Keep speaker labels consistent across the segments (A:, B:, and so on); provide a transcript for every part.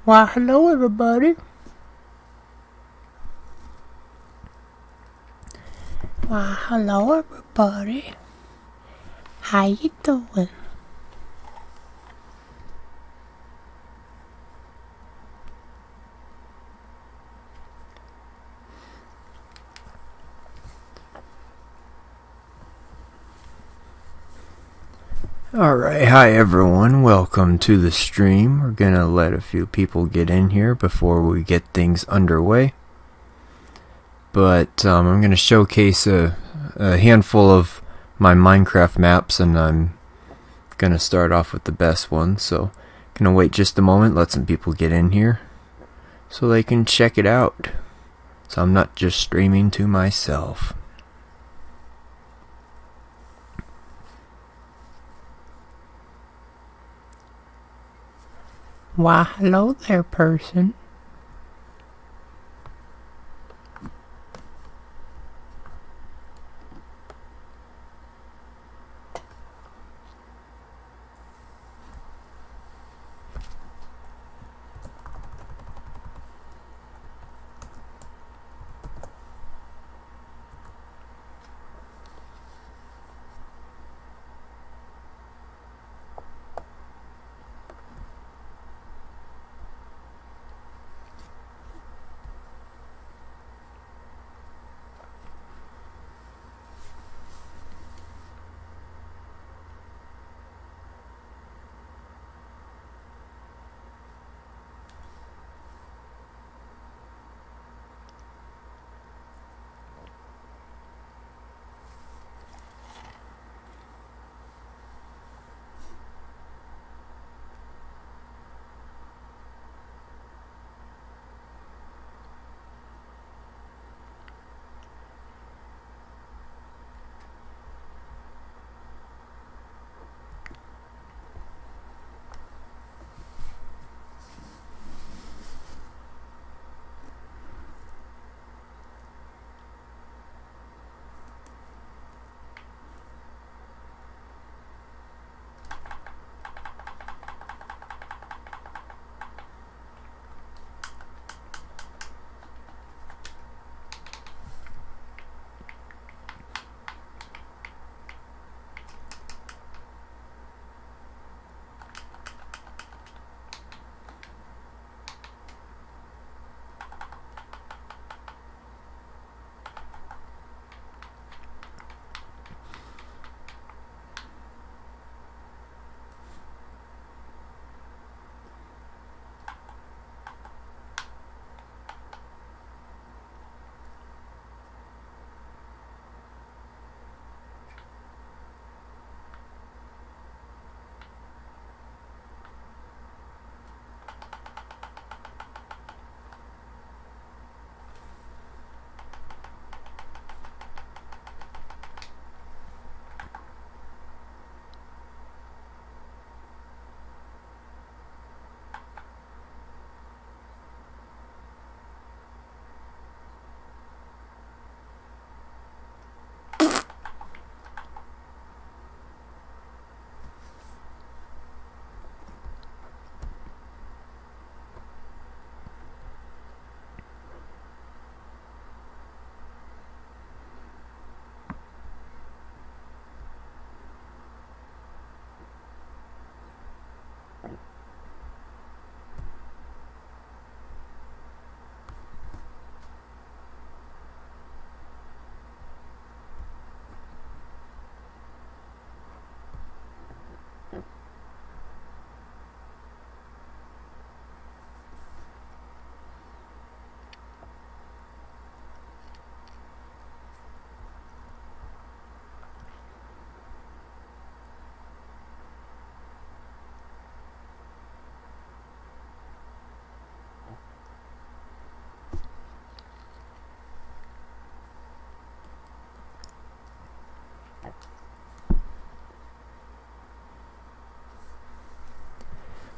A: Why, hello everybody. Why, hello everybody. How you doing?
B: Alright, hi everyone, welcome to the stream. We're gonna let a few people get in here before we get things underway. But I'm gonna showcase a handful of my Minecraft maps, and I'm gonna start off with the best one. So, gonna wait just a moment, let some people get in here so they can check it out. So I'm not just streaming to myself.
A: Why, hello there, person.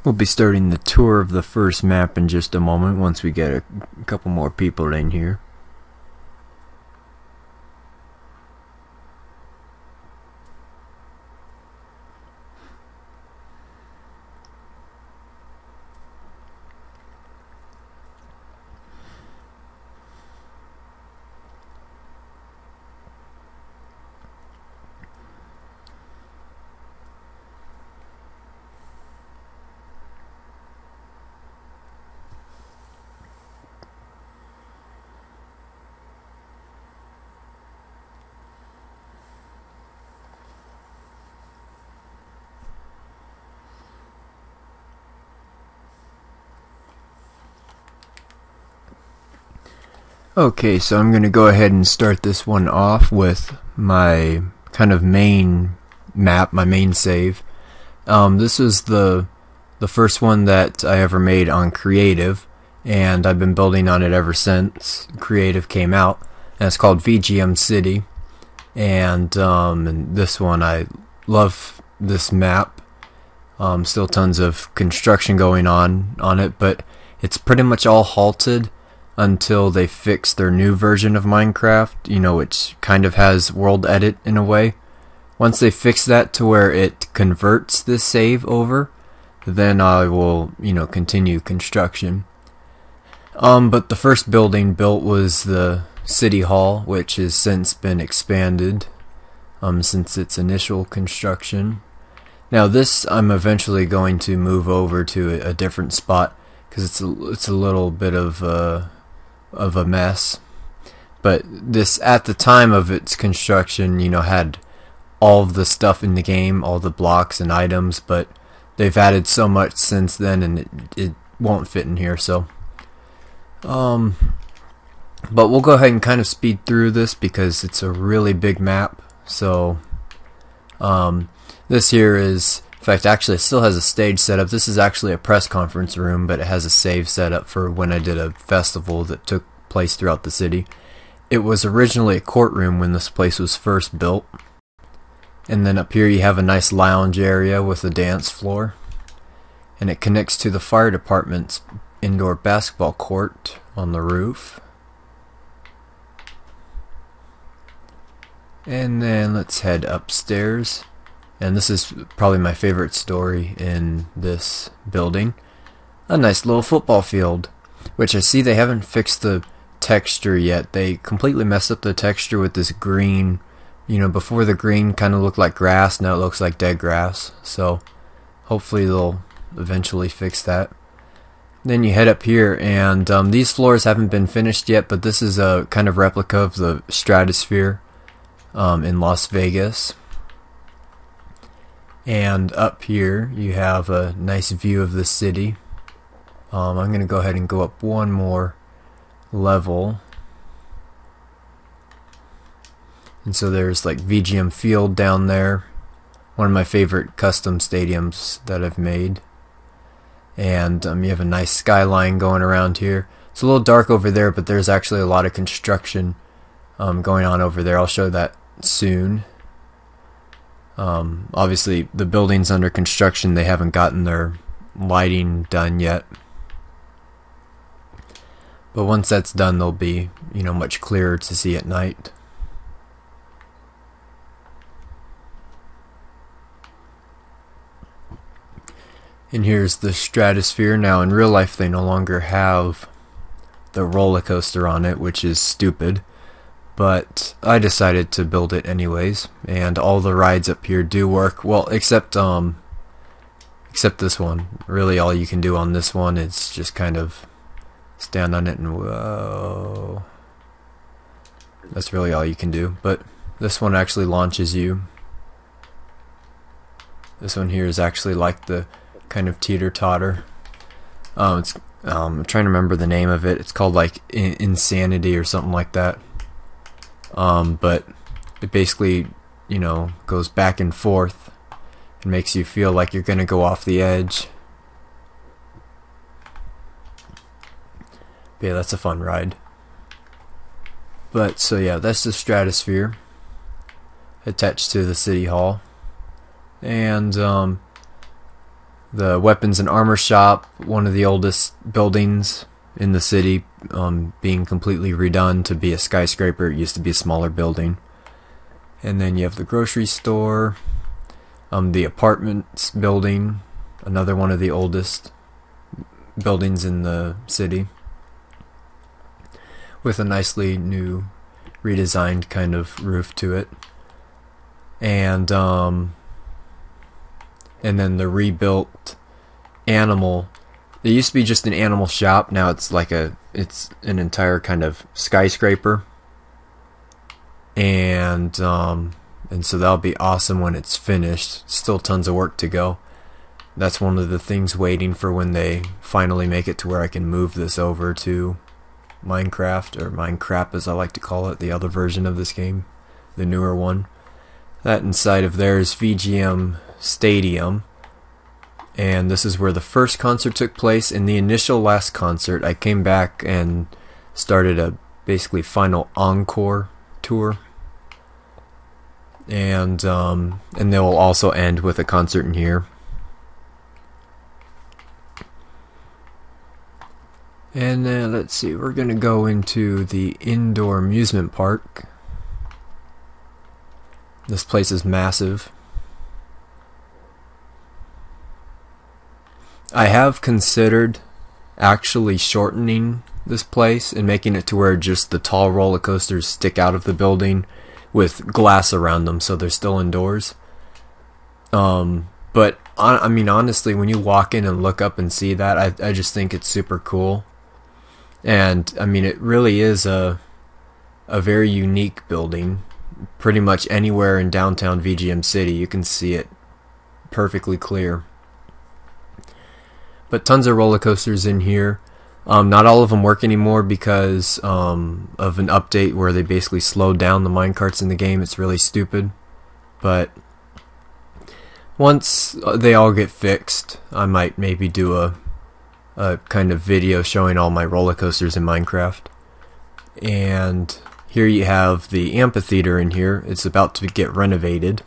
B: We'll be starting the tour of the first map in just a moment once we get a couple more people in here. Okay, so I'm going to go ahead and start this one off with my kind of main map, my main save. This was the first one that I ever made on Creative, and I've been building on it ever since Creative came out, and it's called VGM City. And this one, I love this map. Still tons of construction going on it, but it's pretty much all halted until they fix their new version of Minecraft, which kind of has world edit in a way. Once they fix that to where it converts this save over, then I will, continue construction. But the first building built was the City Hall, which has since been expanded since its initial construction. Now this I'm eventually going to move over to a different spot because it's a little bit of a mess. But this, at the time of its construction, had all of the stuff in the game, all the blocks and items, but they've added so much since then, and it won't fit in here. So but we'll go ahead and kind of speed through this because it's a really big map. So this here is, in fact, actually it still has a stage set up. This is actually a press conference room, but it has a save set up for when I did a festival that took place throughout the city. It was originally a courtroom when this place was first built. And then up here you have a nice lounge area with a dance floor. And it connects to the fire department's indoor basketball court on the roof. And then let's head upstairs. And this is probably my favorite story in this building. A nice little football field, which I see they haven't fixed the texture yet. They completely messed up the texture with this green. Before the green kind of looked like grass, now it looks like dead grass. So hopefully they'll eventually fix that. Then you head up here, and these floors haven't been finished yet, but this is a kind of replica of the Stratosphere in Las Vegas. And up here you have a nice view of the city. I'm going to go ahead and go up one more level. And so there's like VGM Field down there, one of my favorite custom stadiums that I've made. And you have a nice skyline going around here. It's a little dark over there, but there's actually a lot of construction going on over there. I'll show that soon. Obviously the building's under construction. They haven't gotten their lighting done yet. But once that's done, they'll be, much clearer to see at night. And here's the Stratosphere. Now in real life they no longer have the roller coaster on it, which is stupid. But I decided to build it anyways, and all the rides up here do work. Well, except this one. Really all you can do on this one is just kind of stand on it and whoa. That's really all you can do. But this one actually launches you. This one here is actually like the kind of teeter-totter. I'm trying to remember the name of it. It's called like Insanity or something like that. But it basically, goes back and forth and makes you feel like you're gonna go off the edge. But yeah, that's a fun ride. But so yeah, that's the Stratosphere attached to the City Hall. And the weapons and armor shop, one of the oldest buildings in the city, being completely redone to be a skyscraper. It used to be a smaller building. And then you have the grocery store, the apartments building, another one of the oldest buildings in the city, with a nicely new redesigned kind of roof to it. And then the rebuilt animal. It used to be just an animal shop. Now it's like it's an entire kind of skyscraper. And so that'll be awesome when it's finished. Still tons of work to go. That's one of the things waiting for when they finally make it to where I can move this over to Minecraft, or Minecraft as I like to call it, the other version of this game, the newer one. That inside of there is VGM Stadium, and this is where the first concert took place. In the initial last concert, I came back and started a basically final encore tour, and they will also end with a concert in here. And let's see, we're gonna go into the indoor amusement park. This place is massive. I have considered actually shortening this place and making it to where just the tall roller coasters stick out of the building with glass around them, so they're still indoors. But I mean, honestly, when you walk in and look up and see that, I just think it's super cool. And I mean, it really is a very unique building. Pretty much anywhere in downtown VGM City you can see it perfectly clear. But tons of roller coasters in here. Not all of them work anymore because of an update where they basically slowed down the minecarts in the game. It's really stupid. But once they all get fixed, I might maybe do a kind of video showing all my roller coasters in Minecraft. And here you have the amphitheater in here. It's about to get renovated,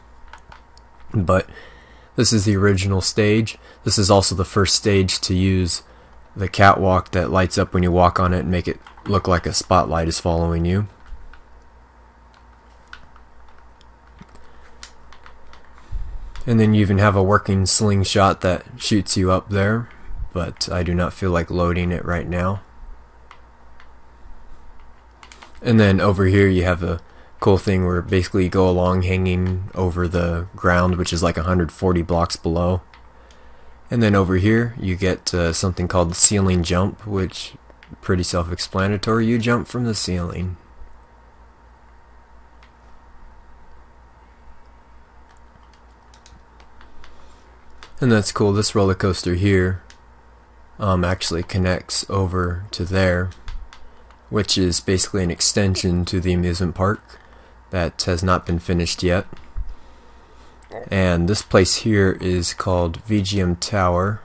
B: but this is the original stage. This is also the first stage to use the catwalk that lights up when you walk on it and make it look like a spotlight is following you. And then you even have a working slingshot that shoots you up there, but I do not feel like loading it right now. And then over here you have a cool thing where basically you go along hanging over the ground, which is like 140 blocks below. And then over here you get something called the ceiling jump, which pretty self-explanatory. You jump from the ceiling. And that's cool. This roller coaster here actually connects over to there, which is basically an extension to the amusement park that has not been finished yet. And this place here is called VGM Tower,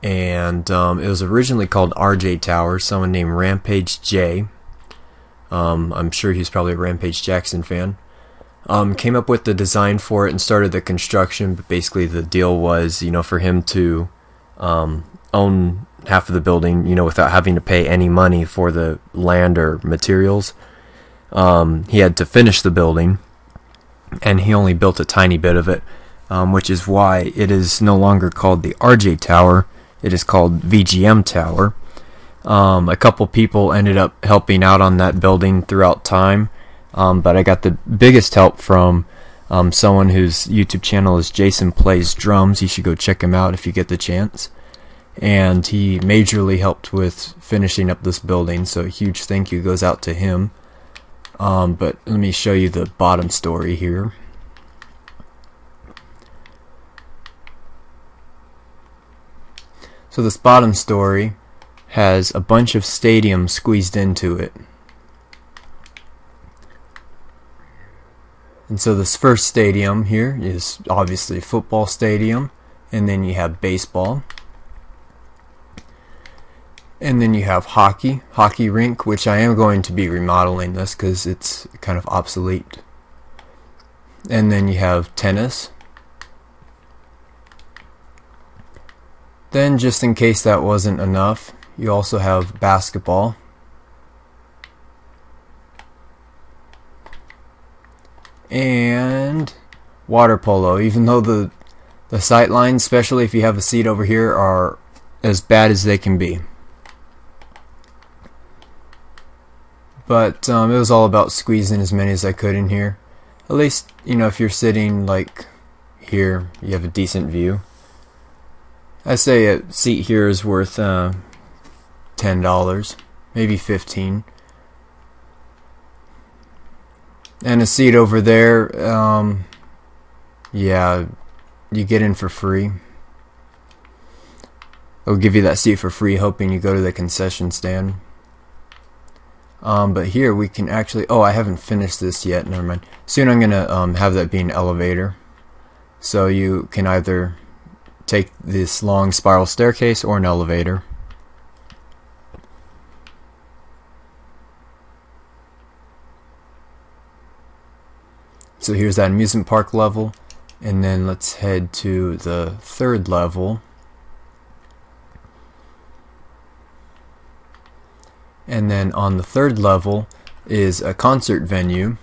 B: and it was originally called RJ Tower. Someone named Rampage J, I'm sure he's probably a Rampage Jackson fan, came up with the design for it and started the construction. But basically the deal was, for him to own half of the building, without having to pay any money for the land or materials. He had to finish the building, and he only built a tiny bit of it, which is why it is no longer called the RJ Tower. It is called VGM Tower. A couple people ended up helping out on that building throughout time, but I got the biggest help from someone whose YouTube channel is Jason Plays Drums. You should go check him out if you get the chance. And he majorly helped with finishing up this building, so a huge thank you goes out to him. But let me show you the bottom story here. So this bottom story has a bunch of stadiums squeezed into it. And so this first stadium here is obviously a football stadium, and then you have baseball. And then you have hockey rink, which I am going to be remodeling this because it's kind of obsolete. And then you have tennis. Then, just in case that wasn't enough, you also have basketball. And water polo, even though the sight lines, especially if you have a seat over here, are as bad as they can be. But it was all about squeezing as many as I could in here. At least, if you're sitting like here, you have a decent view. I say a seat here is worth $10, maybe $15. And a seat over there, yeah, you get in for free. They'll give you that seat for free, hoping you go to the concession stand. But here we can actually, oh, I haven't finished this yet, never mind. Soon I'm gonna have that be an elevator. So you can either take this long spiral staircase or an elevator. So here's that amusement park level, and then let's head to the third level. And then on the third level is a concert venue,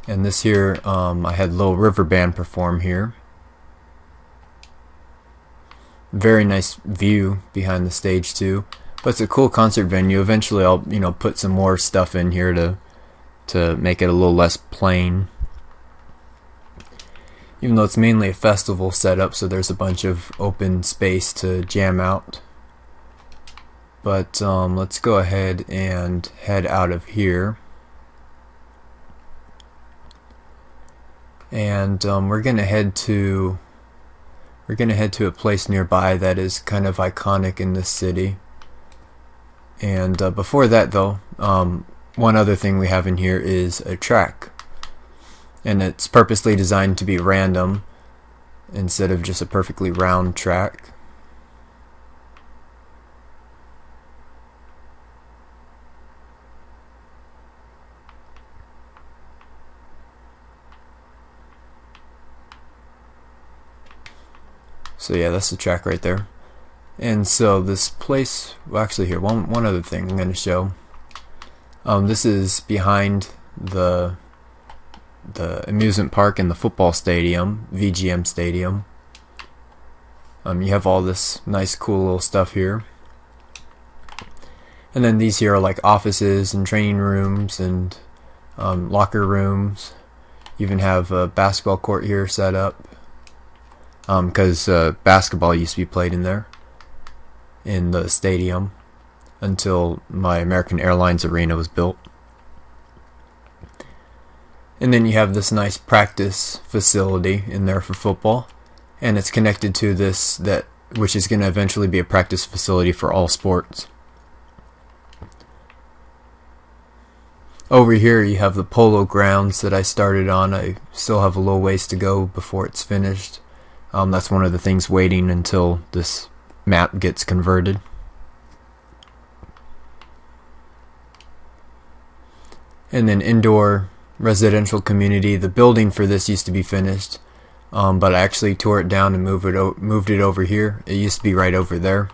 B: and this here, I had Little River Band perform here. Very nice view behind the stage too, but it's a cool concert venue. Eventually I'll put some more stuff in here to make it a little less plain, even though it's mainly a festival setup, so there's a bunch of open space to jam out. But let's go ahead and head out of here, and we're gonna head to a place nearby that is kind of iconic in this city. And before that though, one other thing we have in here is a track, and it's purposely designed to be random instead of just a perfectly round track. So yeah, that's the track right there. And so this place, well, actually here, one other thing I'm going to show. This is behind the amusement park and the football stadium, VGM Stadium. You have all this nice cool little stuff here. And then these here are like offices and training rooms and locker rooms. You even have a basketball court here set up, because basketball used to be played in there, in the stadium, until my American Airlines arena was built. And then you have this nice practice facility in there for football, and it's connected to this, which is going to eventually be a practice facility for all sports. Over here you have the polo grounds that I started on. I still have a little ways to go before it's finished. That's one of the things waiting until this map gets converted. And then indoor residential community. The building for this used to be finished, but I actually tore it down and moved it over here. It used to be right over there.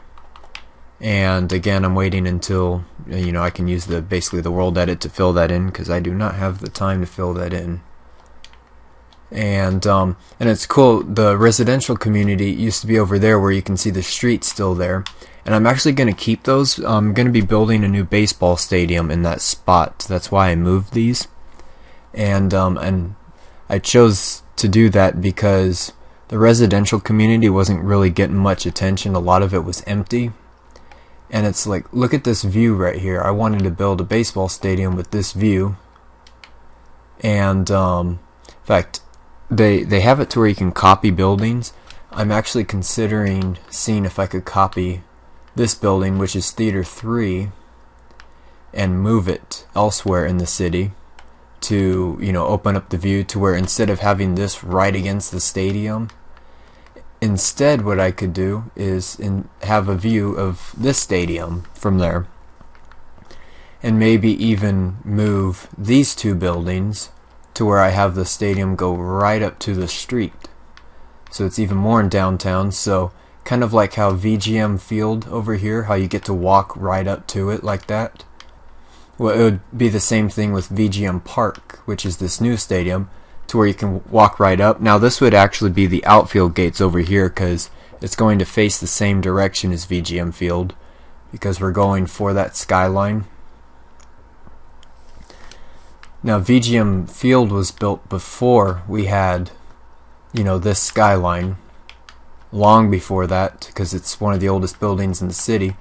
B: And again, I'm waiting until I can use basically the world edit to fill that in, because I do not have the time to fill that in. And it's cool. The residential community used to be over there, where you can see the streets still there. And I'm actually going to keep those. I'm going to be building a new baseball stadium in that spot. That's why I moved these. And I chose to do that because the residential community wasn't really getting much attention. A lot of it was empty. And it's like, look at this view right here. I wanted to build a baseball stadium with this view. And in fact, they have it to where you can copy buildings. I'm actually considering seeing if I could copy this building, which is Theater 3, and move it elsewhere in the city to open up the view to where, instead of having this right against the stadium, instead what I could do is have a view of this stadium from there, and maybe even move these two buildings to where I have the stadium go right up to the street, so it's even more in downtown. So kind of like how VGM Field over here, how you get to walk right up to it like that. Well, it would be the same thing with VGM Park, which is this new stadium, to where you can walk right up. Now this would actually be the outfield gates over here, because it's going to face the same direction as VGM Field, because we're going for that skyline. Now VGM Field was built before we had this skyline, long before that, because it's one of the oldest buildings in the city.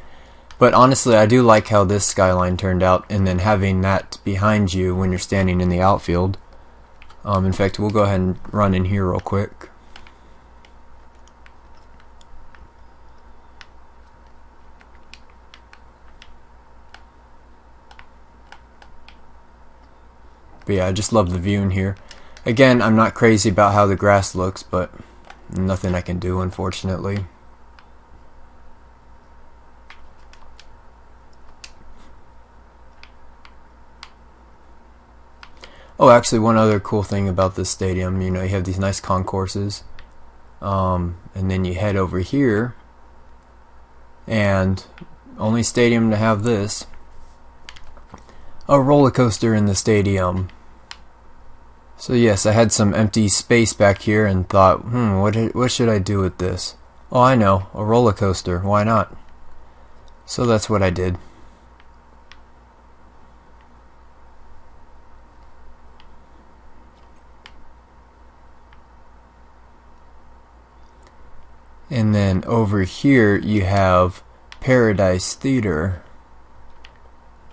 B: But honestly, I do like how this skyline turned out, and then having that behind you when you're standing in the outfield. In fact, we'll go ahead and run in here real quick. But yeah, I just love the view in here. Again, I'm not crazy about how the grass looks, but nothing I can do, unfortunately. Oh, actually, one other cool thing about this stadium, you have these nice concourses, and then you head over here, and only stadium to have this, a roller coaster in the stadium. So yes, I had some empty space back here and thought, what should I do with this? Oh, I know, a roller coaster, why not? So that's what I did. And then over here you have Paradise Theater.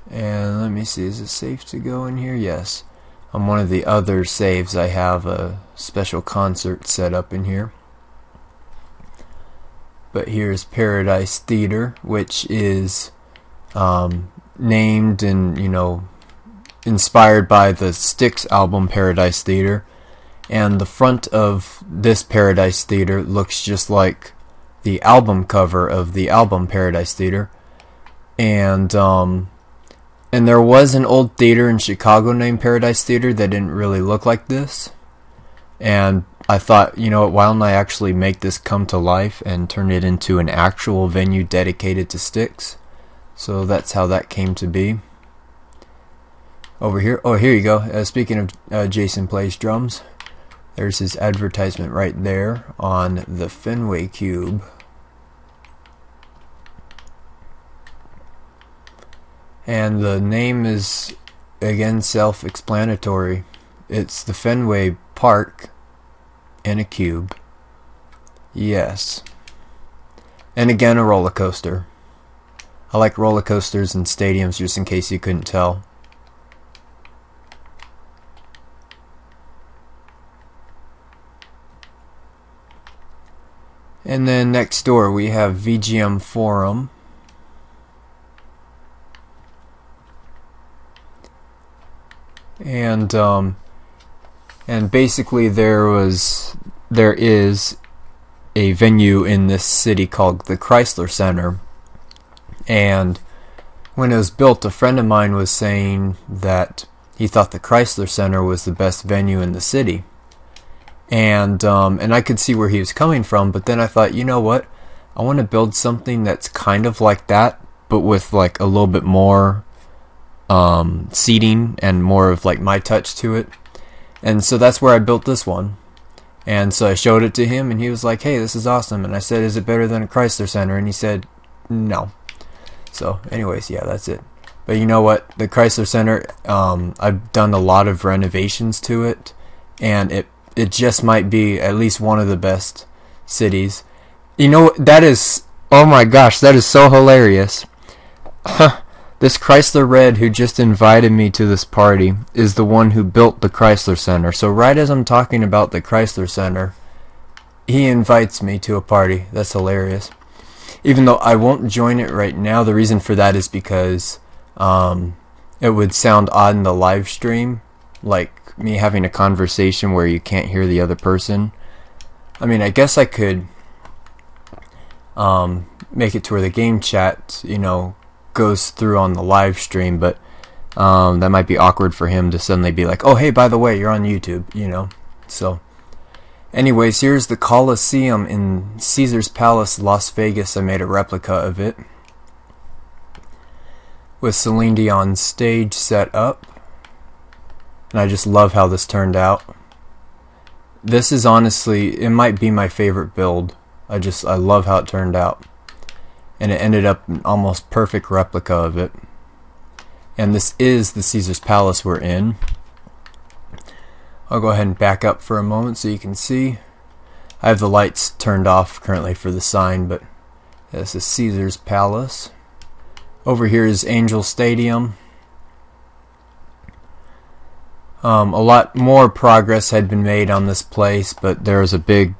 B: And let me see, is it safe to go in here? Yes. On one of the other saves I have a special concert set up in here. But here's Paradise Theater, which is named and, inspired by the Styx album Paradise Theater. And the front of this Paradise Theater looks just like the album cover of the album Paradise Theater. And there was an old theater in Chicago named Paradise Theater that didn't really look like this. And I thought, why don't I actually make this come to life and turn it into an actual venue dedicated to Styx? So that's how that came to be. Over here, oh, here you go. Speaking of Jason Plays Drums, there's his advertisement right there on the Fenway Cube. And the name is, again, self-explanatory. It's the Fenway Park in a cube. Yes. And again, a roller coaster. I like roller coasters in stadiums, just in case you couldn't tell. And then next door we have VGM Forum. And basically there is a venue in this city called the Chrysler Center. And when it was built, a friend of mine was saying that he thought the Chrysler Center was the best venue in the city. And I could see where he was coming from, but then I thought, you know what? I want to build something that's kind of like that, but with like a little bit more seating and more of like my touch to it. And so that's where I built this one. And so I showed it to him and he was like, hey, this is awesome. And I said, is it better than a Chrysler Center? And he said, no. So anyways, yeah, that's it. But you know what? The Chrysler Center, I've done a lot of renovations to it, and it just might be at least one of the best cities. You know, that is, oh my gosh, that is so hilarious. This Chrysler Red who just invited me to this party is the one who built the Chrysler Center. So right as I'm talking about the Chrysler Center, he invites me to a party. That's hilarious. Even though I won't join it right now, the reason for that is because it would sound odd in the live stream, like me having a conversation where you can't hear the other person. I mean, I guess I could make it to where the game chat, goes through on the live stream, but that might be awkward for him to suddenly be like, oh, hey, by the way, you're on YouTube, So, anyways, here's the Coliseum in Caesar's Palace, Las Vegas. I made a replica of it with Celine Dion's stage set up. And I just love how this turned out. This is honestly, it might be my favorite build. I love how it turned out. And it ended up an almost perfect replica of it. And this is the Caesar's Palace we're in. I'll go ahead and back up for a moment so you can see. I have the lights turned off currently for the sign, but this is Caesar's Palace. Over here is Angel Stadium. A lot more progress had been made on this place, but there was a big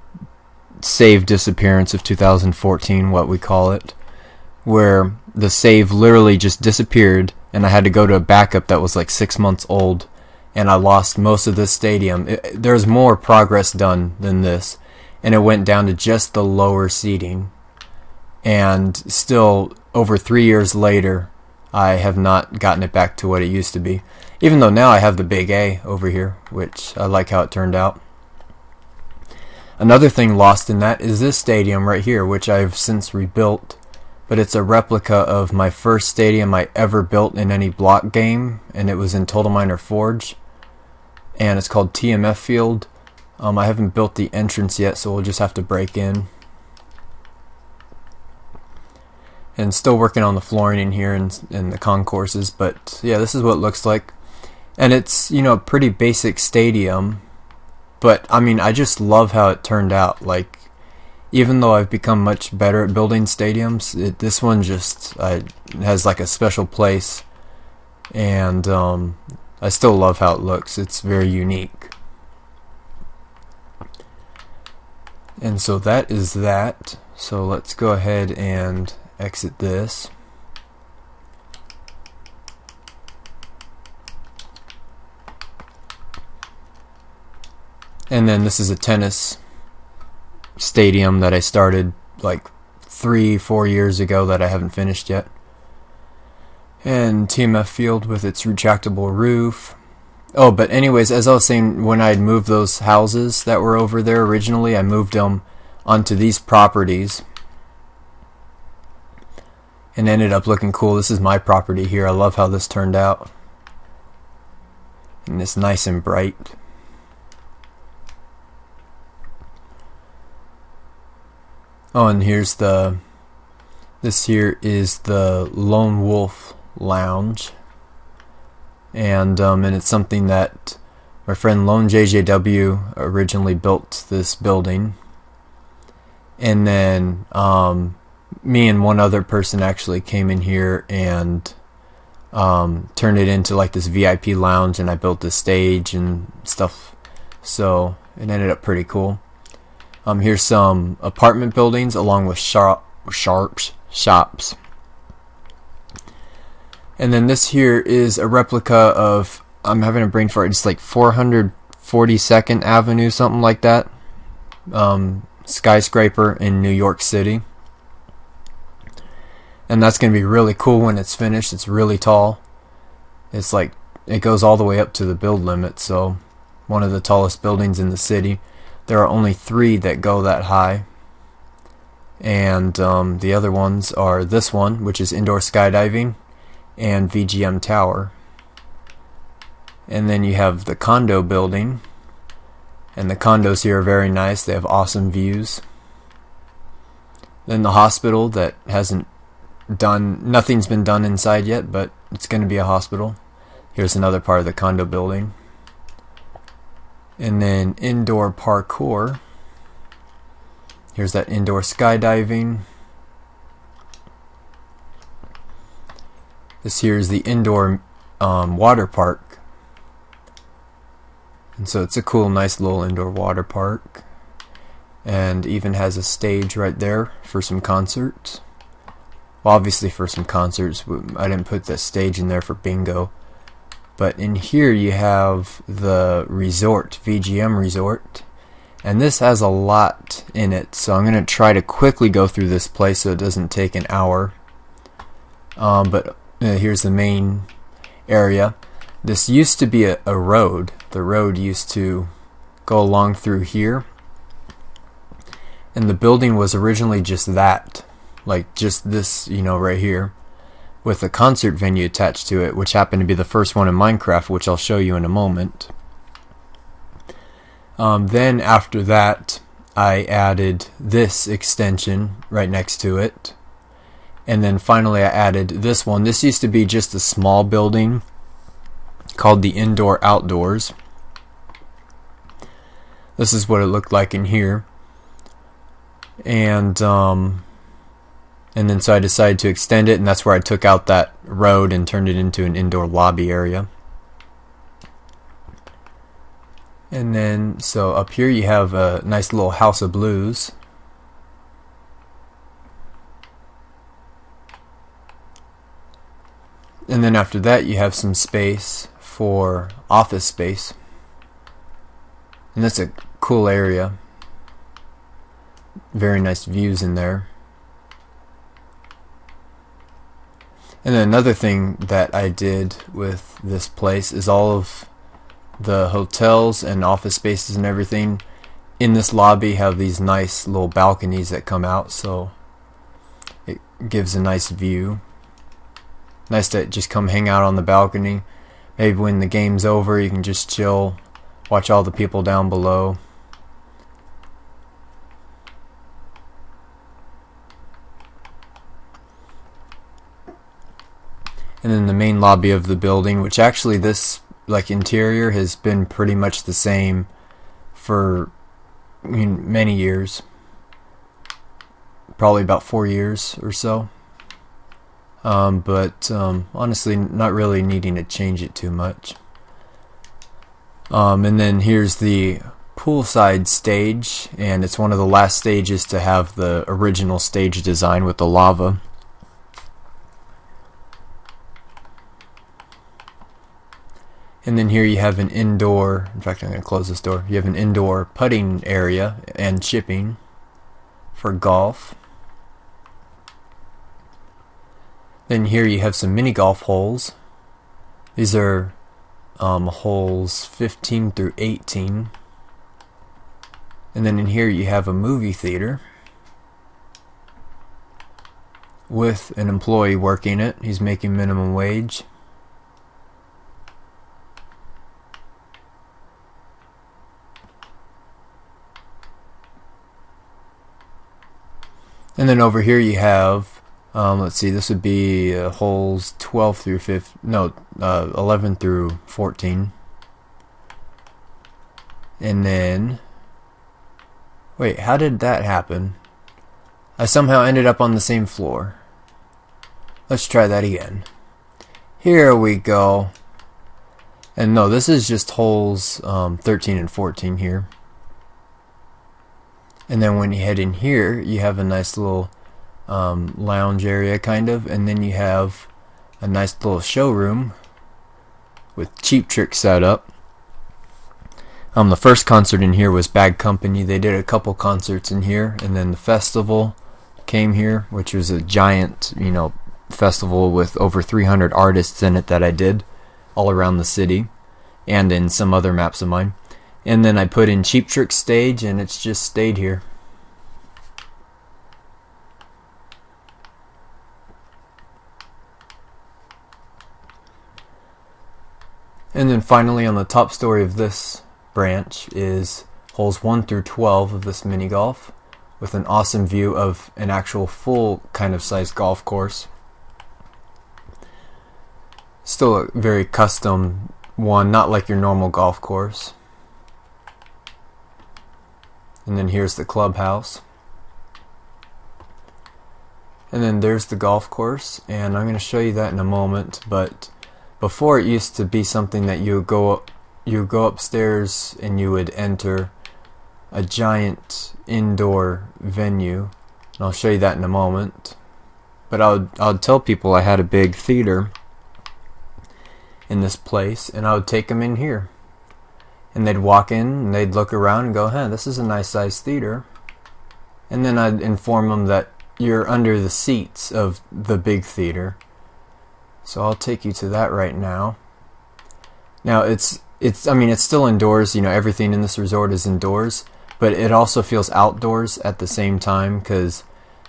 B: save disappearance of 2014, what we call it, where the save literally just disappeared, and I had to go to a backup that was like 6 months old, and I lost most of this stadium. There's more progress done than this, and it went down to just the lower seating. And still, over 3 years later, I have not gotten it back to what it used to be. Even though now I have the big A over here, which I like how it turned out. Another thing lost in that is this stadium right here, which I've since rebuilt. But it's a replica of my first stadium I ever built in any block game, and it was in Total Miner Forge. And it's called TMF Field. I haven't built the entrance yet, so we'll just have to break in. And still working on the flooring in here and the concourses, but yeah, this is what it looks like. And it's, you know, a pretty basic stadium, but I mean, I just love how it turned out. Like, even though I've become much better at building stadiums, this one just has like a special place, and I still love how it looks. It's very unique. And so that is that. So let's go ahead and exit this. And then this is a tennis stadium that I started like 3-4 years ago that I haven't finished yet. And TMF Field with its retractable roof. Oh, but anyways, as I was saying, when I had moved those houses that were over there originally, I moved them onto these properties. And ended up looking cool. This is my property here. I love how this turned out. And it's nice and bright. Oh, and here's this here is the Lone Wolf Lounge. And it's something that my friend Lone JJW originally built this building. And then me and one other person actually came in here and turned it into like this VIP lounge, and I built the stage and stuff, so it ended up pretty cool. Here's some apartment buildings along with shops. And then this here is a replica of, I'm having a brain fart, it's like 442nd Avenue, something like that, skyscraper in New York City. And that's going to be really cool when it's finished. It's really tall. It's like, it goes all the way up to the build limit, so one of the tallest buildings in the city. There are only 3 that go that high. And the other ones are this one, which is indoor skydiving, and VGM Tower. And then you have the condo building. And the condos here are very nice. They have awesome views. Then the hospital that hasn't nothing's been done inside yet, but it's going to be a hospital. Here's another part of the condo building. And then indoor parkour. Here's that indoor skydiving. This here is the indoor water park. And so it's a cool, nice little indoor water park. And even has a stage right there for some concerts. Well, obviously for some concerts. I didn't put the stage in there for bingo. But in here you have the resort, VGM Resort. And this has a lot in it, so I'm going to try to quickly go through this place so it doesn't take an hour. But here's the main area. This used to be a road. The road used to go along through here. And the building was originally just that. Like just this, you know, right here. With a concert venue attached to it, which happened to be the first one in Minecraft, which I'll show you in a moment. Then after that, I added this extension right next to it. And then finally I added this one. This used to be just a small building called the Indoor Outdoors. This is what it looked like in here. And then so I decided to extend it, and that's where I took out that road and turned it into an indoor lobby area. And then, so up here you have a nice little House of Blues. And then after that you have some space for office space. And that's a cool area. Very nice views in there. And then another thing that I did with this place is all of the hotels and office spaces and everything in this lobby have these nice little balconies that come out, so it gives a nice view. Nice to just come hang out on the balcony. Maybe when the game's over you can just chill, watch all the people down below. And then the main lobby of the building, which actually this interior has been pretty much the same for many years, probably about 4 years or so, but honestly not really needing to change it too much. And then here's the poolside stage, and it's one of the last stages to have the original stage design with the lava. And then here you have an indoor, in fact I'm going to close this door, you have an indoor putting area and chipping for golf. Then here you have some mini golf holes. These are holes 15 through 18. And then in here you have a movie theater with an employee working it. He's making minimum wage. And then over here you have, let's see, this would be holes 12 through 11 through 14. And then, wait, how did that happen? I somehow ended up on the same floor. Let's try that again. Here we go. And no, this is just holes 13 and 14 here. And then when you head in here, you have a nice little lounge area kind of, and then you have a nice little showroom with Cheap Trick set up. The first concert in here was Bad Company. They did a couple concerts in here, and then the festival came here, which was a giant, festival with over 300 artists in it that I did all around the city and in some other maps of mine. And then I put in Cheap Trick stage, and it's just stayed here. And then finally on the top story of this branch is holes 1 through 12 of this mini golf with an awesome view of an actual full kind of size golf course. Still a very custom one, not like your normal golf course. And then here's the clubhouse. And then there's the golf course, and I'm going to show you that in a moment, but before it used to be something that you would go upstairs and you would enter a giant indoor venue, and I'll show you that in a moment. But I would tell people I had a big theater in this place, and I would take them in here. And they'd walk in and they'd look around and go, huh, this is a nice sized theater. And then I'd inform them that you're under the seats of the big theater. So I'll take you to that right now. Now it's still indoors, everything in this resort is indoors, but it also feels outdoors at the same time because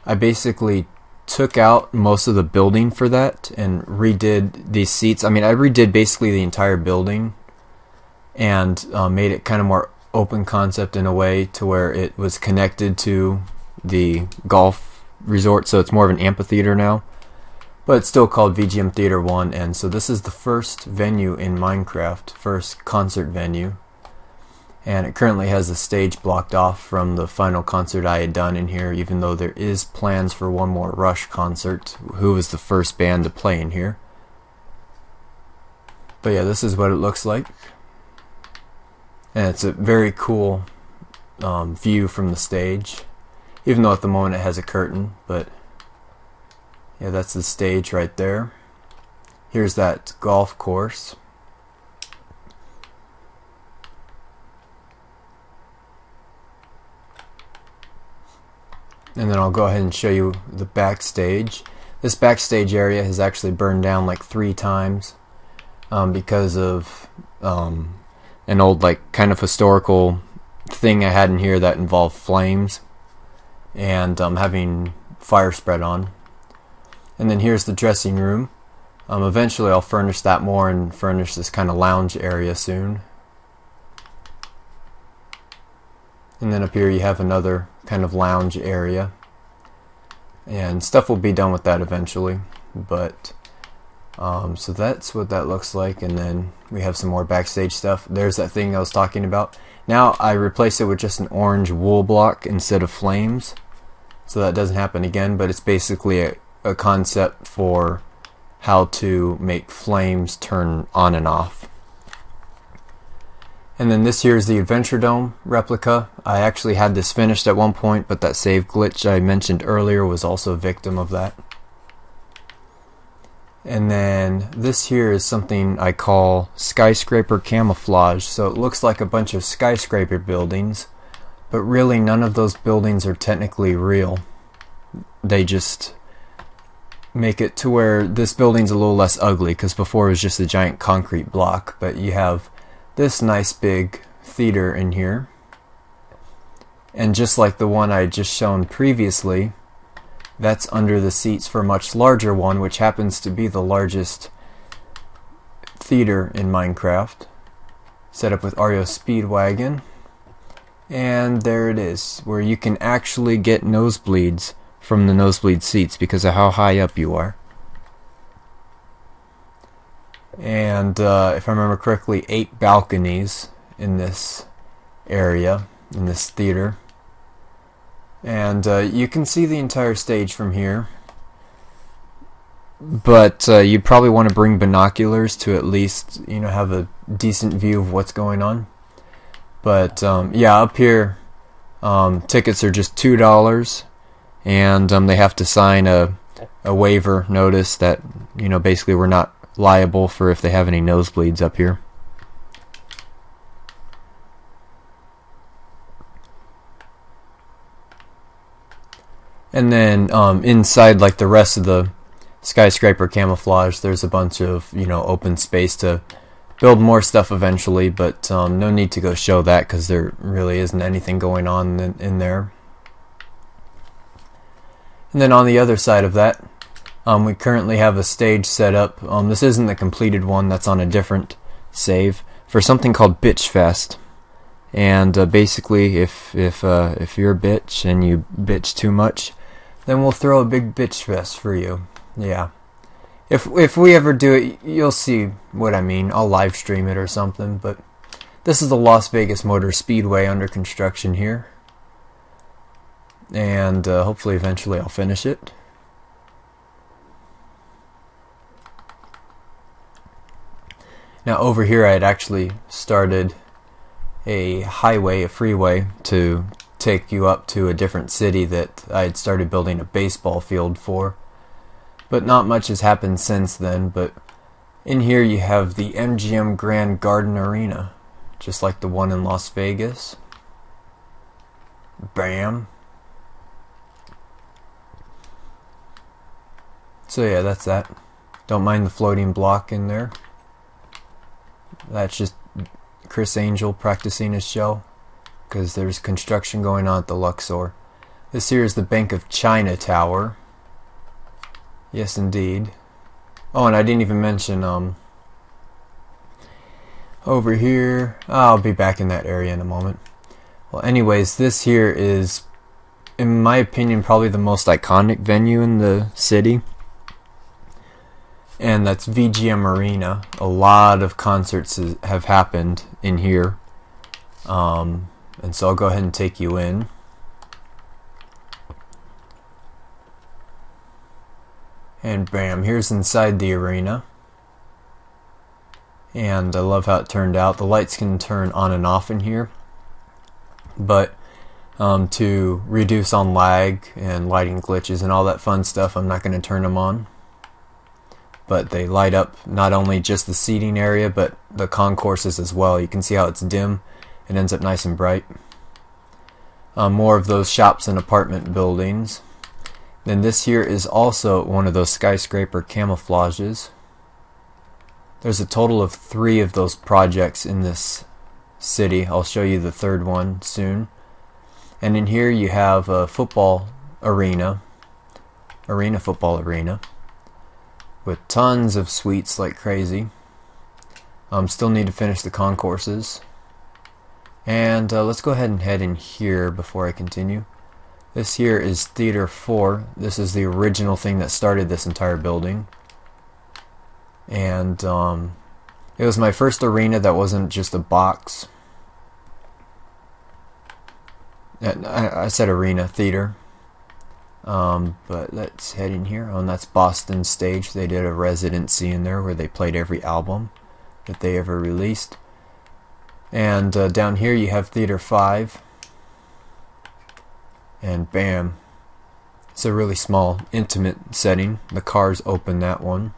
B: I basically took out most of the building for that and redid these seats. I redid basically the entire building and made it kind of more open concept in a way to where it was connected to the golf resort, so it's more of an amphitheater now, but it's still called VGM Theater 1. And so this is the first venue in Minecraft, first concert venue, and it currently has the stage blocked off from the final concert I had done in here, even though there is plans for one more Rush concert, who was the first band to play in here. But yeah, this is what it looks like. And it's a very cool view from the stage, even though at the moment it has a curtain. But yeah, that's the stage right there. Here's that golf course. and then I'll go ahead and show you the backstage. This backstage area has actually burned down like 3 times because of an old like kind of historical thing I had in here that involved flames and having fire spread on. And then here's the dressing room. Eventually I'll furnish that more and furnish this kind of lounge area soon. And then up here you have another kind of lounge area. And stuff will be done with that eventually. But so that's what that looks like. And then we have some more backstage stuff. There's that thing I was talking about. Now I replace it with just an orange wool block instead of flames, so that doesn't happen again. But it's basically a concept for how to make flames turn on and off. And then this here is the Adventure Dome replica. I actually had this finished at one point, but that save glitch I mentioned earlier was also a victim of that. And then this here is something I call skyscraper camouflage. So it looks like a bunch of skyscraper buildings, but really none of those buildings are technically real. They just make it to where this building's a little less ugly, because before it was just a giant concrete block. But you have this nice big theater in here, and just like the one I just shown previously, that's under the seats for a much larger one, which happens to be the largest theater in Minecraft, set up with REO Speedwagon. And there it is, where you can actually get nosebleeds from the nosebleed seats because of how high up you are. And if I remember correctly, 8 balconies in this area, in this theater. And you can see the entire stage from here. But you'd probably want to bring binoculars to at least, you know, have a decent view of what's going on. But yeah, up here, tickets are just $2, and they have to sign a waiver notice that, you know, basically we're not liable for if they have any nosebleeds up here. And then inside, like the rest of the skyscraper camouflage, there's a bunch of, you know, open space to build more stuff eventually, but no need to go show that because there really isn't anything going on in there. And then on the other side of that, we currently have a stage set up. This isn't the completed one, that's on a different save, for something called Bitch Fest. And basically, if you're a bitch and you bitch too much, then we'll throw a big bitch fest for you. Yeah. If we ever do it, you'll see what I mean. I'll live stream it or something. But this is the Las Vegas Motor Speedway under construction here. And hopefully eventually I'll finish it. Now over here I had actually started a highway, a freeway, to take you up to a different city that I had started building a baseball field for. But not much has happened since then. But in here you have the MGM Grand Garden Arena, just like the one in Las Vegas. Bam. So yeah, that's that. Don't mind the floating block in there. That's just Chris Angel practicing his show, because there's construction going on at the Luxor. This here is the Bank of China Tower. Yes, indeed. Oh, and I didn't even mention over here. I'll be back in that area in a moment. Well, anyways, this here is, in my opinion, probably the most iconic venue in the city. And that's VGM Arena. A lot of concerts have happened in here. And so I'll go ahead and take you in. And bam, here's inside the arena. And I love how it turned out. The lights can turn on and off in here. But to reduce on lag and lighting glitches and all that fun stuff, I'm not going to turn them on. But they light up not only just the seating area, but the concourses as well. You can see how it's dim. It ends up nice and bright. more of those shops and apartment buildings. Then this here is also one of those skyscraper camouflages. There's a total of 3 of those projects in this city. I'll show you the third one soon. And in here you have a football arena, football arena, with tons of suites like crazy. Still need to finish the concourses. And let's go ahead and head in here before I continue. This here is Theater 4. This is the original thing that started this entire building. And it was my first arena that wasn't just a box. I said arena, theater. But let's head in here. Oh, and that's Boston Stage. They did a residency in there where they played every album that they ever released. And down here you have Theater 5. And bam. It's a really small, intimate setting. The cars open that one.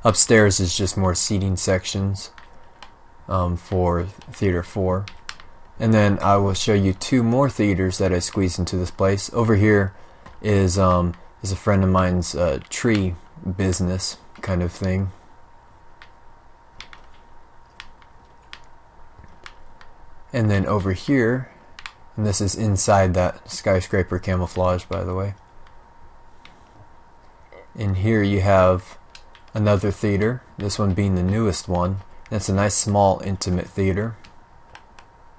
B: Upstairs is just more seating sections for Theater 4. And then I will show you 2 more theaters that I squeezed into this place. Over here is a friend of mine's tree business kind of thing. And then over here, and this is inside that skyscraper camouflage, by the way. In here you have another theater, this one being the newest one. And it's a nice small intimate theater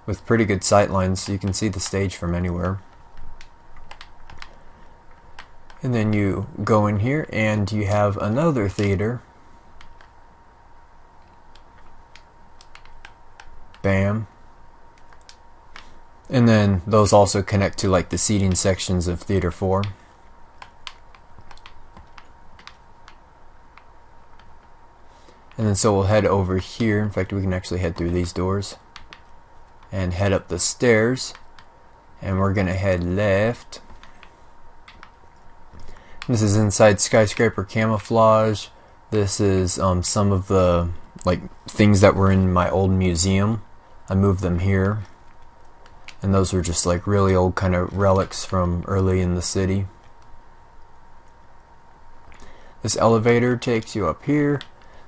B: with pretty good sight lines, so you can see the stage from anywhere. And then you go in here and you have another theater. Bam. And then those also connect to like the seating sections of Theater 4. And then so we'll head over here. In fact, we can actually head through these doors and head up the stairs. And we're gonna head left. This is inside skyscraper camouflage. This is some of the like things that were in my old museum. I moved them here. And those are just like really old kind of relics from early in the city. This elevator takes you up here.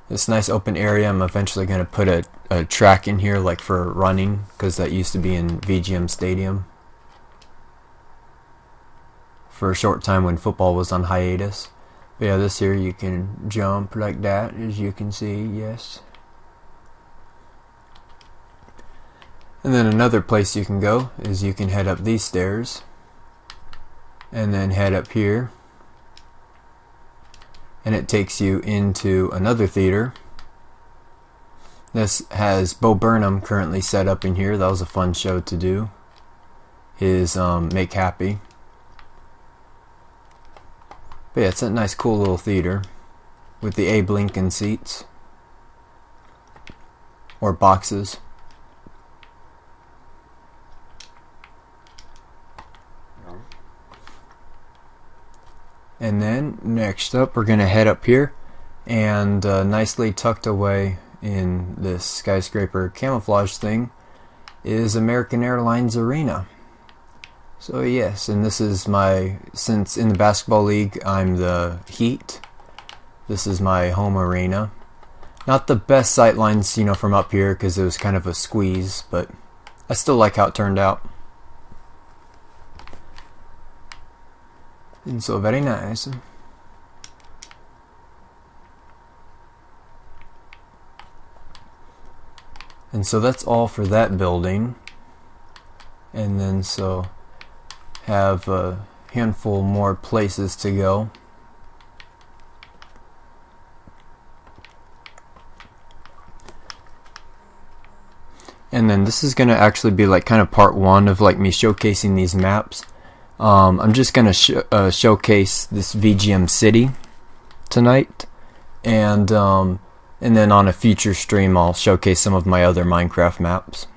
B: This nice open area. I'm eventually going to put a track in here like for running, because that used to be in VGM Stadium for a short time when football was on hiatus. But yeah, this here you can jump like that, as you can see, yes. And then another place you can go is you can head up these stairs and then head up here, and it takes you into another theater. This has Bo Burnham currently set up in here. That was a fun show to do, his Make Happy. But yeah, it's a nice cool little theater with the Abe Lincoln seats or boxes. And then next up we're going to head up here, and nicely tucked away in this skyscraper camouflage thing is American Airlines Arena. So yes, and this is since in the basketball league I'm the Heat, this is my home arena. Not the best sight lines, you know, from up here because it was kind of a squeeze, but I still like how it turned out. And so very nice. And so that's all for that building. And then so have a handful more places to go. And then this is gonna actually be like kind of part 1 of like me showcasing these maps. I'm just going to showcase this VGM City tonight, and then on a future stream I'll showcase some of my other Minecraft maps.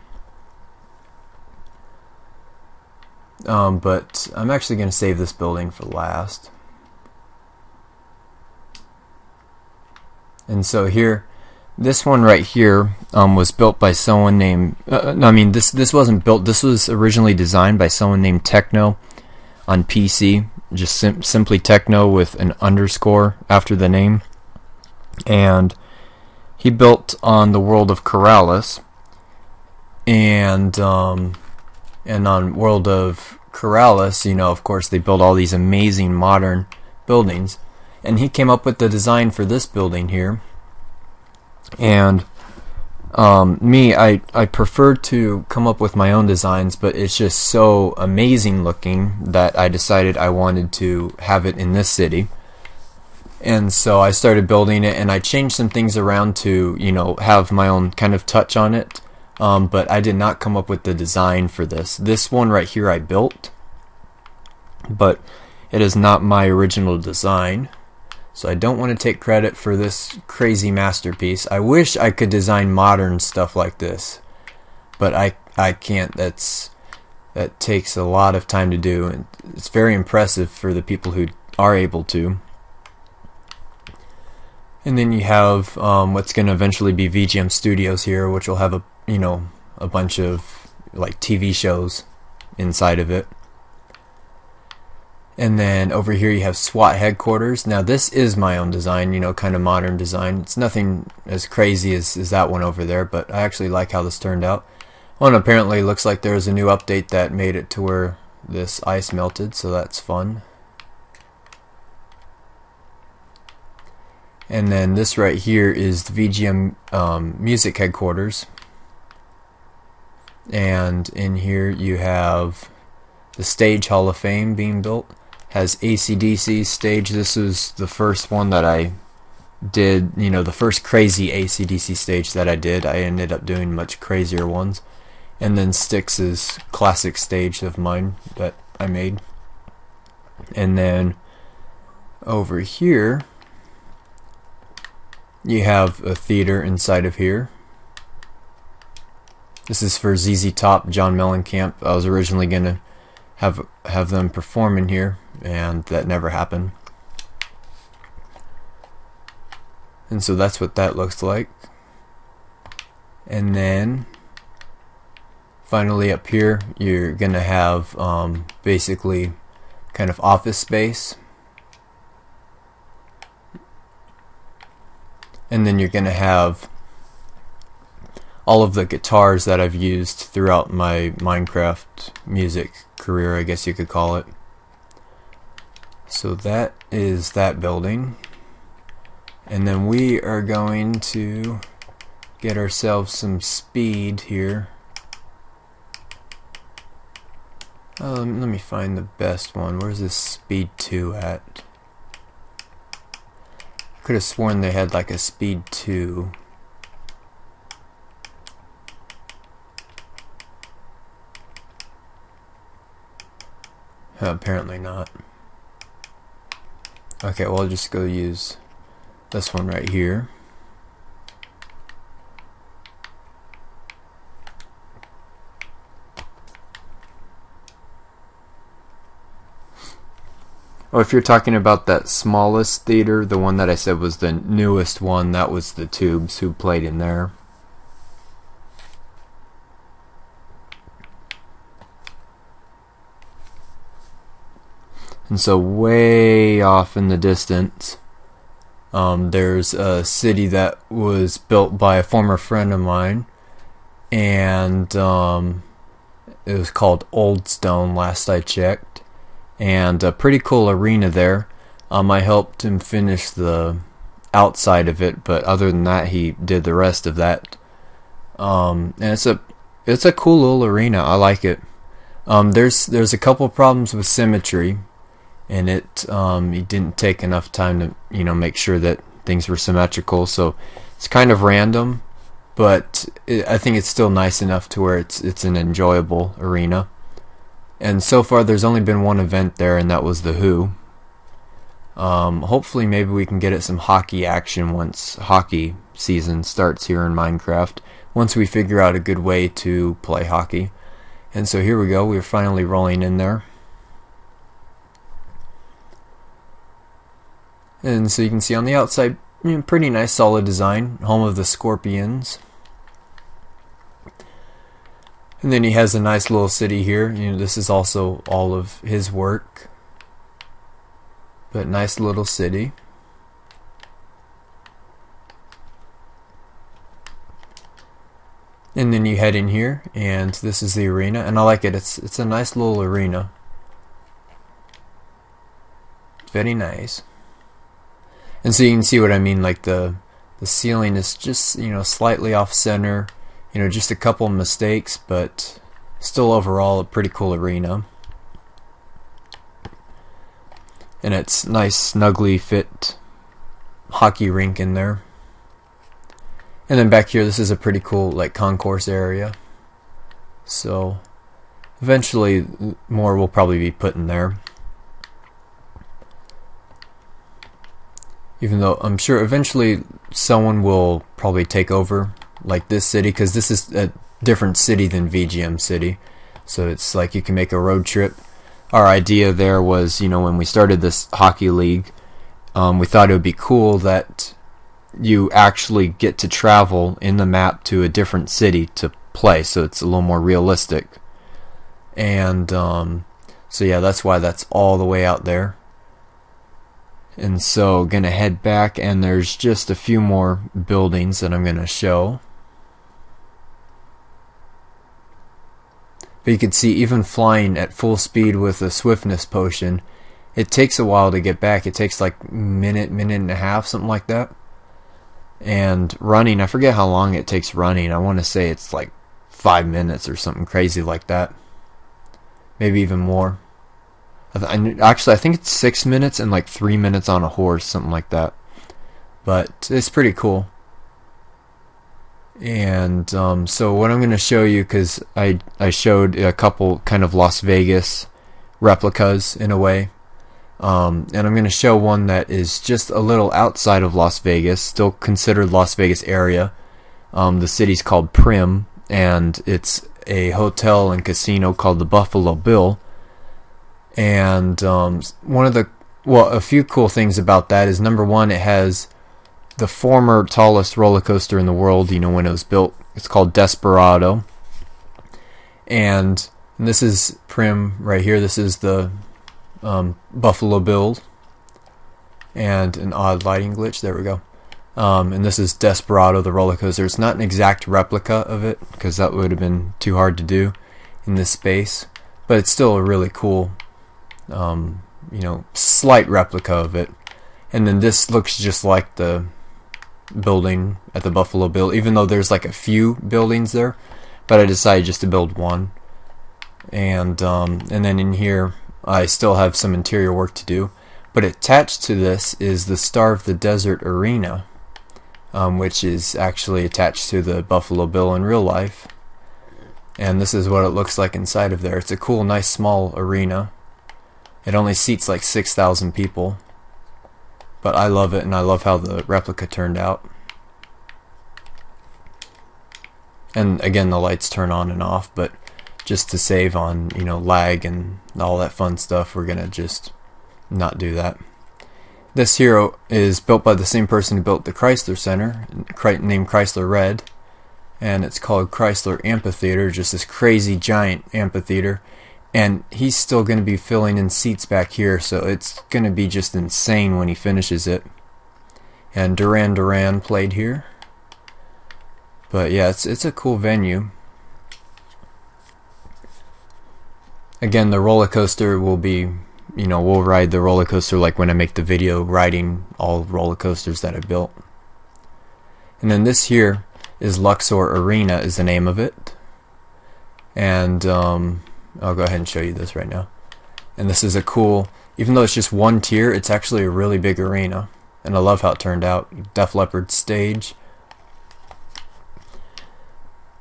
B: But I'm actually going to save this building for last. And so here This one right here was built by someone named. No, I mean this wasn't built. This was originally designed by someone named Techno on PC. Just simply Techno with an underscore after the name, and he built on the world of Corrales, and on world of Corrales, you know, of course, they build all these amazing modern buildings, and he came up with the design for this building here. And I prefer to come up with my own designs, but it's just so amazing looking that I decided I wanted to have it in this city. And so I started building it, and I changed some things around to, you know, have my own kind of touch on it. But I did not come up with the design for this. This one right here I built, but it is not my original design. So I don't want to take credit for this crazy masterpiece. I wish I could design modern stuff like this, but I can't. That takes a lot of time to do, and it's very impressive for the people who are able to. And then you have what's going to eventually be VGM Studios here, which will have a bunch of like TV shows inside of it. And then over here you have SWAT headquarters. Now this is my own design, you know, kind of modern design. It's nothing as crazy as that one over there, but I actually like how this turned out. Well, and apparently it looks like there's a new update that made it to where this ice melted, so that's fun. And then this right here is the VGM music headquarters. And in here you have the Stage Hall of Fame being built. Has AC/DC stage. This was the first one that I did, you know, the first crazy AC/DC stage that I did. I ended up doing much crazier ones. And then Styx's classic stage of mine that I made. And then over here you have a theater inside of here. This is for ZZ Top, John Mellencamp. I was originally going to have them perform in here, and that never happened. And so that's what that looks like. And then finally up here you're gonna have basically kind of office space, and then you're gonna have all of the guitars that I've used throughout my Minecraft music career, I guess you could call it. So that is that building. And then we are going to get ourselves some speed here. Let me find the best one. Where's this speed 2 at? Could have sworn they had like a speed 2. Apparently not. Okay, well I'll just go use this one right here. Oh, if you're talking about that smallest theater, the one that I said was the newest one, that was the Tubes who played in there. And so way off in the distance, there's a city that was built by a former friend of mine, and it was called Old Stone last I checked, and a pretty cool arena there. I helped him finish the outside of it, but other than that he did the rest of that. And it's a cool little arena. I like it. There's a couple problems with symmetry. And he didn't take enough time to, make sure that things were symmetrical, so it's kind of random, but I think it's still nice enough to where it's an enjoyable arena. And so far there's only been one event there, and that was the Who. Hopefully maybe we can get it some hockey action once hockey season starts here in Minecraft, once we figure out a good way to play hockey. And so here we go, we're finally rolling in there. And so you can see on the outside, pretty nice, solid design. Home of the Scorpions. And then he has a nice little city here. This is also all of his work. But nice little city. And then you head in here, and this is the arena, and I like it. It's a nice little arena. Very nice. And so you can see what I mean, like the ceiling is just, slightly off center, just a couple mistakes, but still overall a pretty cool arena. And it's nice, snugly fit hockey rink in there. And then back here, this is a pretty cool concourse area. So eventually more will probably be put in there. Even though I'm sure eventually someone will probably take over this city, because this is a different city than VGM City. So it's you can make a road trip. Our idea there was, when we started this hockey league, we thought it would be cool that you actually get to travel in the map to a different city to play, so it's a little more realistic. And so yeah, that's why that's all the way out there. And so gonna head back, and there's just a few more buildings that I'm gonna show. But you can see, even flying at full speed with a swiftness potion, it takes a while to get back. It takes minute and a half, something like that. And running, I forget how long it takes running. I want to say it's 5 minutes or something crazy like that. Maybe even more. Actually, I think it's 6 minutes and 3 minutes on a horse, something like that. But it's pretty cool. And so what I'm going to show you, because I showed a couple kind of Las Vegas replicas in a way. And I'm going to show one that is just a little outside of Las Vegas, still considered Las Vegas area. The city's called Primm, and it's a hotel and casino called the Buffalo Bill. And a few cool things about that is, number one, it has the former tallest roller coaster in the world, when it was built. It's called Desperado. And this is Primm right here. This is the Buffalo Bill, and an odd lighting glitch. There we go. And this is Desperado, the roller coaster. It's not an exact replica of it, because that would have been too hard to do in this space, but it's still a really cool, slight replica of it. And then this looks just like the building at the Buffalo Bill, even though there's a few buildings there, but I decided just to build one. And then in here, I still have some interior work to do, but attached to this is the Star of the Desert Arena, which is actually attached to the Buffalo Bill in real life. And this is what it looks like inside of there. It's a cool, nice, small arena. It only seats 6,000 people, but I love it, and I love how the replica turned out. And again, the lights turn on and off, but just to save on lag and all that fun stuff, we're gonna just not do that. This hero is built by the same person who built the Chrysler Center, named Chrysler Red, and it's called Chrysler Amphitheater, just this crazy giant amphitheater. And he's still going to be filling in seats back here, so it's going to be just insane when he finishes it. And Duran Duran played here. But yeah, it's a cool venue. Again, the roller coaster will be, we'll ride the roller coaster when I make the video riding all roller coasters that I built. And then this here is Luxor Arena, is the name of it. And I'll go ahead and show you this right now. And this is a cool, even though it's just one tier, it's actually a really big arena. And I love how it turned out. Def Leppard stage.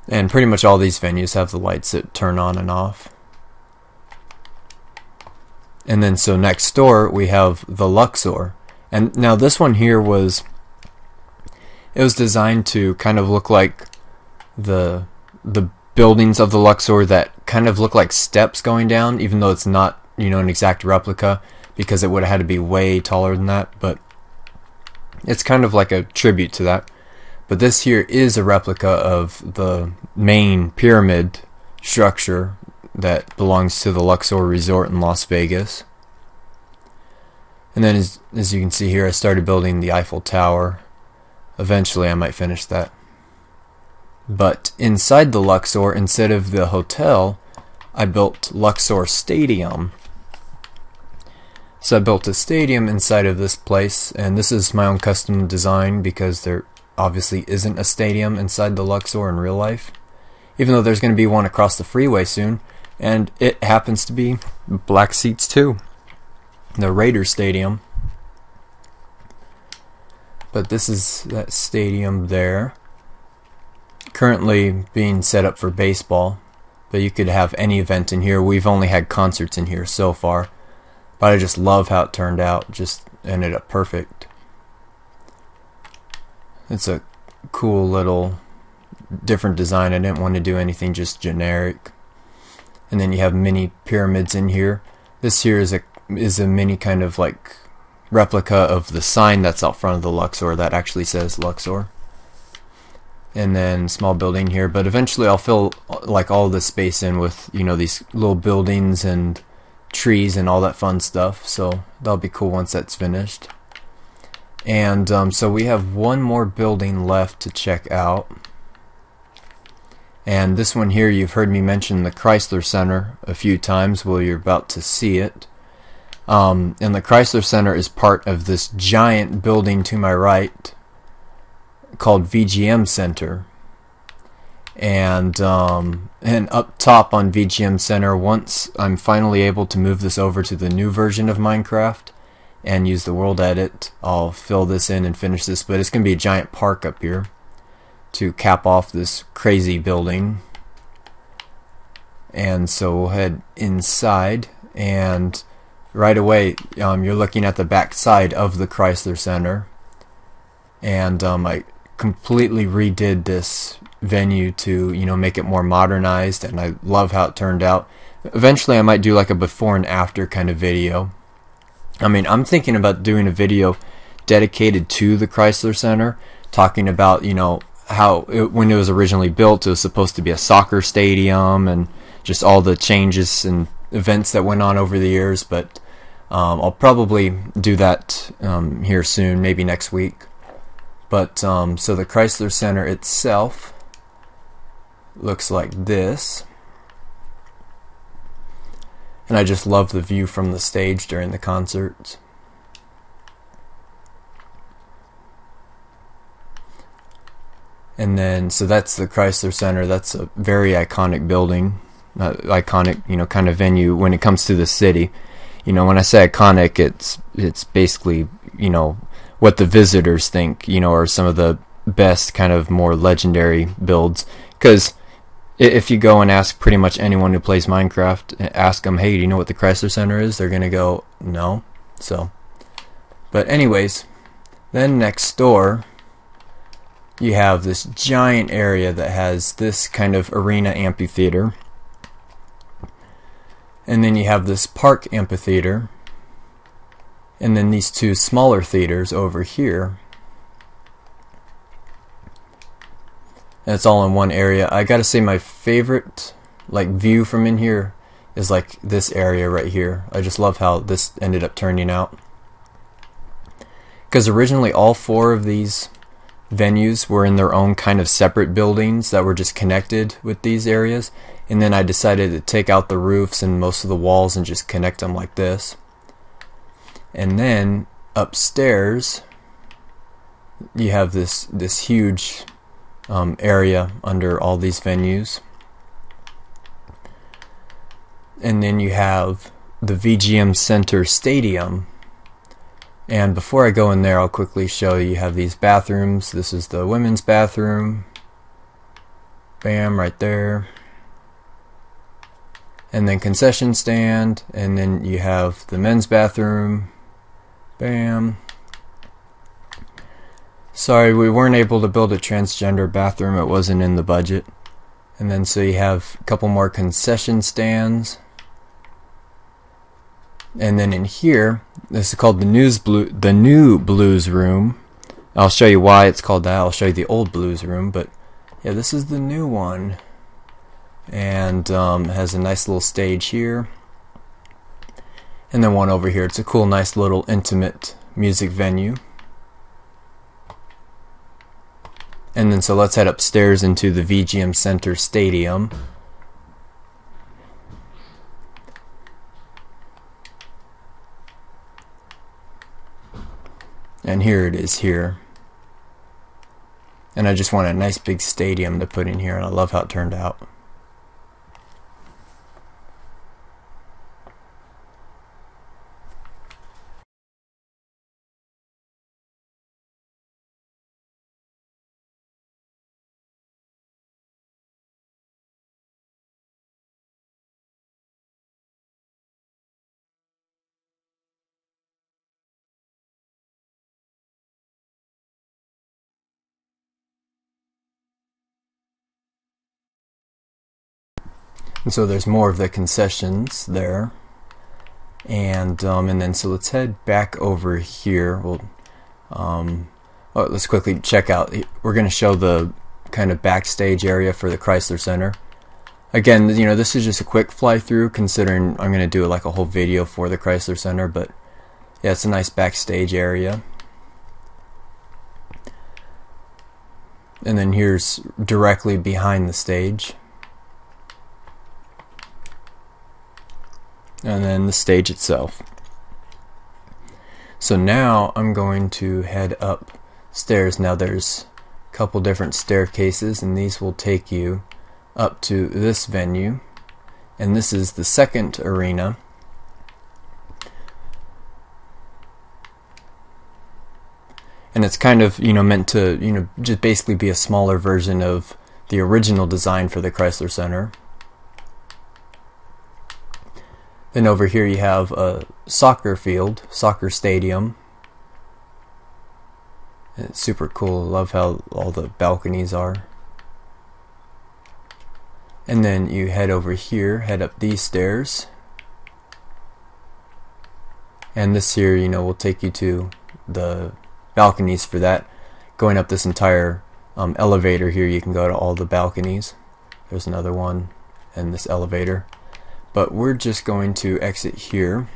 B: And pretty much all these venues have the lights that turn on and off. And then so next door we have the Luxor. And now this one here was designed to kind of look like the buildings of the Luxor that kind of look like steps going down, even though it's not, an exact replica, because it would have had to be way taller than that. But It's kind of like a tribute to that. But this here is a replica of the main pyramid structure that belongs to the Luxor Resort in Las Vegas. And then as you can see here, I started building the Eiffel Tower. Eventually I might finish that. But inside the Luxor, instead of the hotel, I built Luxor Stadium. So I built a stadium inside of this place, and this is my own custom design because there obviously isn't a stadium inside the Luxor in real life, even though there's going to be one across the freeway soon, and it happens to be black seats too, the Raiders Stadium. But this is that stadium there, currently being set up for baseball, but you could have any event in here. We've only had concerts in here so far, but I just love how it turned out. Just ended up perfect. It's a cool little different design. I didn't want to do anything just generic. And then you have mini pyramids in here. This here is a mini kind of like replica of the sign that's out front of the Luxor that actually says Luxor. And then small building here, but eventually I'll fill like all this space in with, you know, these little buildings and trees and all that fun stuff. So that'll be cool once that's finished. And so we have one more building left to check out. And this one here, you've heard me mention the Chrysler Center a few times. Well, you're about to see it. And the Chrysler Center is part of this giant building to my right called VGM Center. And up top on VGM Center, once I'm finally able to move this over to the new version of Minecraft and use the world edit, I'll fill this in and finish this. But it's going to be a giant park up here to cap off this crazy building. And so we'll head inside, and right away you're looking at the back side of the Chrysler Center. And I completely redid this venue to, you know, make it more modernized, and I love how it turned out. Eventually I might do like a before and after kind of video. I mean, I'm thinking about doing a video dedicated to the Chrysler Center, talking about, you know, how when it was originally built, it was supposed to be a soccer stadium and just all the changes and events that went on over the years. But I'll probably do that here soon, maybe next week. But so the Chrysler Center itself looks like this. And I just love the view from the stage during the concerts. And then, so that's the Chrysler Center. That's a very iconic building, iconic, you know, kind of venue when it comes to the city. You know, when I say iconic, it's basically, you know, what the visitors think, you know, are some of the best kind of more legendary builds. Because if you go and ask pretty much anyone who plays Minecraft, ask them, hey, do you know what the Chrysler Center is? They're gonna go, no. So, but anyways, then next door you have this giant area that has this kind of arena amphitheater, and then you have this park amphitheater, and then these two smaller theaters over here. And it's all in one area. I gotta say, my favorite like view from in here is like this area right here. I just love how this ended up turning out, because originally all four of these venues were in their own kind of separate buildings that were just connected with these areas, and then I decided to take out the roofs and most of the walls and just connect them like this. And then upstairs you have this huge area under all these venues, and then you have the VGM Center Stadium. And before I go in there, I'll quickly show you have these bathrooms. This is the women's bathroom, bam, right there, and then concession stand, and then you have the men's bathroom, bam. Sorry, we weren't able to build a transgender bathroom. It wasn't in the budget. And then so you have a couple more concession stands. And then in here, this is called the new blues room. I'll show you why it's called that. I'll show you the old blues room, but yeah, this is the new one, and has a nice little stage here, and then one over here. It's a cool, nice little intimate music venue. And then so let's head upstairs into the VGM Center Stadium. And here it is here. And I just want a nice big stadium to put in here, and I love how it turned out. And so there's more of the concessions there, and then so let's head back over here. Let's quickly check out. We're going to show the kind of backstage area for the Chrysler Center. Again, you know, this is just a quick fly through, considering I'm going to do like a whole video for the Chrysler Center. But yeah, it's a nice backstage area. And then here's directly behind the stage. And then the stage itself. So now I'm going to head upstairs. Now there's a couple different staircases, and these will take you up to this venue. And this is the second arena. And it's kind of, you know, meant to, you know, just basically be a smaller version of the original design for the Chrysler Center. Then over here you have a soccer field, soccer stadium. And it's super cool. I love how all the balconies are. And then you head over here, head up these stairs. And this here, you know, will take you to the balconies for that. Going up this entire elevator here, you can go to all the balconies. There's another one, and this elevator. But we're just going to exit here.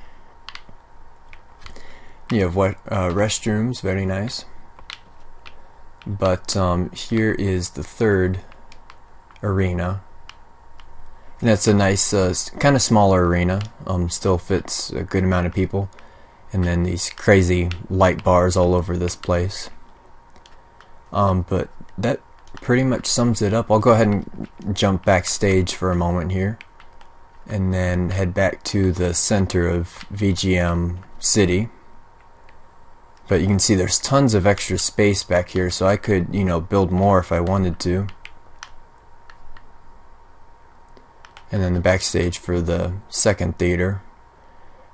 B: You have what restrooms, very nice. But here is the third arena, and it's a nice, kind of smaller arena. Still fits a good amount of people. And then these crazy light bars all over this place. But that pretty much sums it up. I'll go ahead and jump backstage for a moment here, and then head back to the center of VGM City. But you can see there's tons of extra space back here, so I could, you know, build more if I wanted to. And then the backstage for the second theater.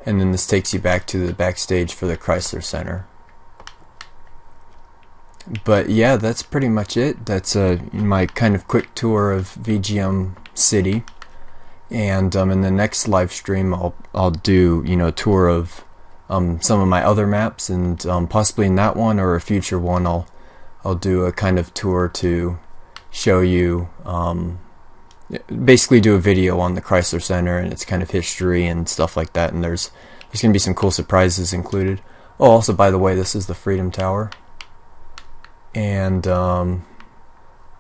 B: And then this takes you back to the backstage for the Chrysler Center. But yeah, that's pretty much it. That's my kind of quick tour of VGM City. And in the next live stream, I'll do, you know, a tour of some of my other maps, and possibly in that one or a future one, I'll do a kind of tour to show you, basically do a video on the Chrysler Center and its kind of history and stuff like that. And there's going to be some cool surprises included. Oh, also, by the way, this is the Freedom Tower. And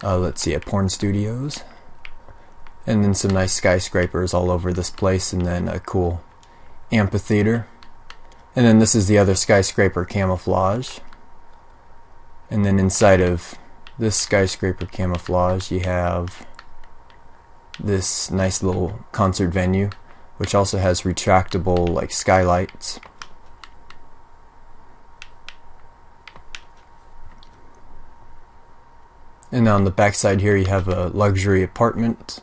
B: let's see, at Porn Studios. And then some nice skyscrapers all over this place, and then a cool amphitheater. And then this is the other skyscraper camouflage. And then inside of this skyscraper camouflage, you have this nice little concert venue, which also has retractable like skylights. And on the back side here, you have a luxury apartment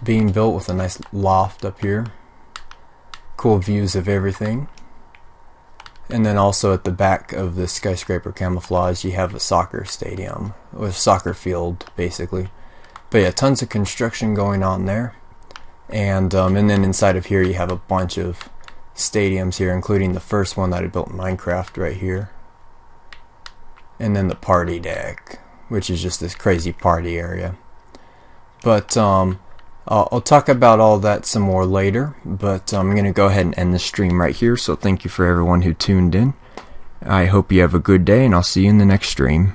B: being built with a nice loft up here. Cool views of everything. And then also at the back of this skyscraper camouflage, you have a soccer stadium, or a soccer field basically. But yeah, tons of construction going on there. And then inside of here you have a bunch of stadiums here, including the first one that I built in Minecraft right here. and then the party deck, which is just this crazy party area. But I'll talk about all that some more later, but I'm going to go ahead and end the stream right here. So thank you for everyone who tuned in. I hope you have a good day, and I'll see you in the next stream.